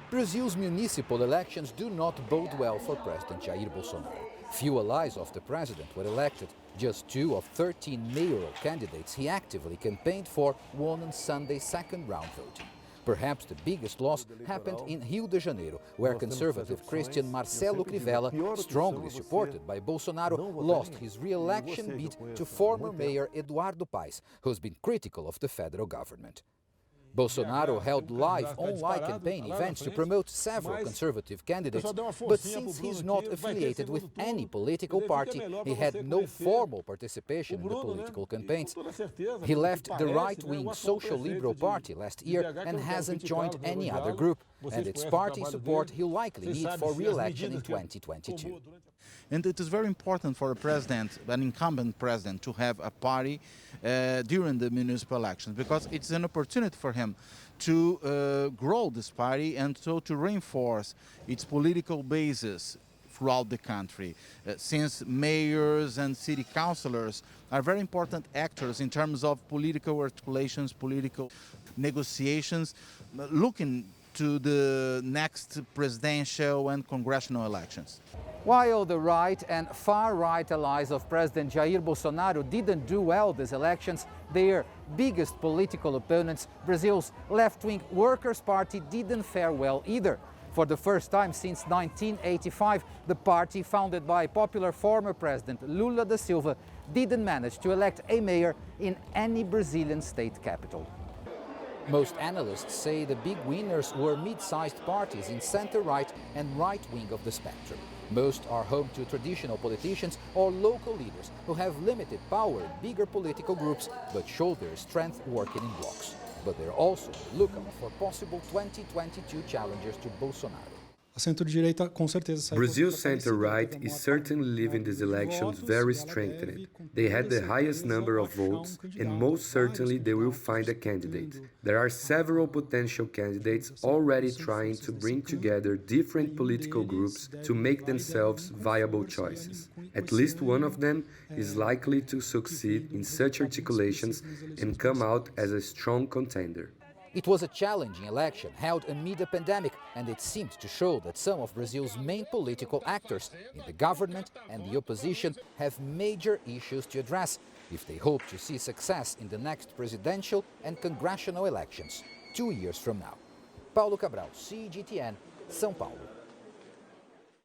Brazil's municipal elections do not bode well for President Jair Bolsonaro. Few allies of the president were elected. Just 2 of 13 mayoral candidates he actively campaigned for won on Sunday's second-round voting. Perhaps the biggest loss happened in Rio de Janeiro, where conservative Christian Marcelo Crivella, strongly supported by Bolsonaro, lost his re-election bid to former mayor Eduardo Paes, who's been critical of the federal government. Bolsonaro held live online campaign events to promote several conservative candidates, but since he's not affiliated with any political party, he had no formal participation in the political campaigns. He left the right-wing Social Liberal Party last year and hasn't joined any other group, and its party support he'll likely need for re-election in 2022. And it is very important for a president, an incumbent president, to have a party during the municipal elections, because it's an opportunity for him to grow this party and so to reinforce its political basis throughout the country, since mayors and city councillors are very important actors in terms of political articulations, political negotiations, looking to the next presidential and congressional elections. While the right and far-right allies of President Jair Bolsonaro didn't do well these elections, their biggest political opponents, Brazil's left-wing Workers' Party, didn't fare well either. For the first time since 1985, the party founded by popular former President Lula da Silva didn't manage to elect a mayor in any Brazilian state capital. Most analysts say the big winners were mid-sized parties in center-right and right-wing of the spectrum. Most are home to traditional politicians or local leaders who have limited power in bigger political groups but show their strength working in blocks. But they're also on the lookout for possible 2022 challengers to Bolsonaro. Brazil's center-right is certainly leaving these elections very strengthened. They had the highest number of votes, and most certainly they will find a candidate. There are several potential candidates already trying to bring together different political groups to make themselves viable choices. At least one of them is likely to succeed in such articulations and come out as a strong contender. It was a challenging election held amid a pandemic, and it seemed to show that some of Brazil's main political actors in the government and the opposition have major issues to address if they hope to see success in the next presidential and congressional elections 2 years from now. Paulo Cabral, CGTN, São Paulo.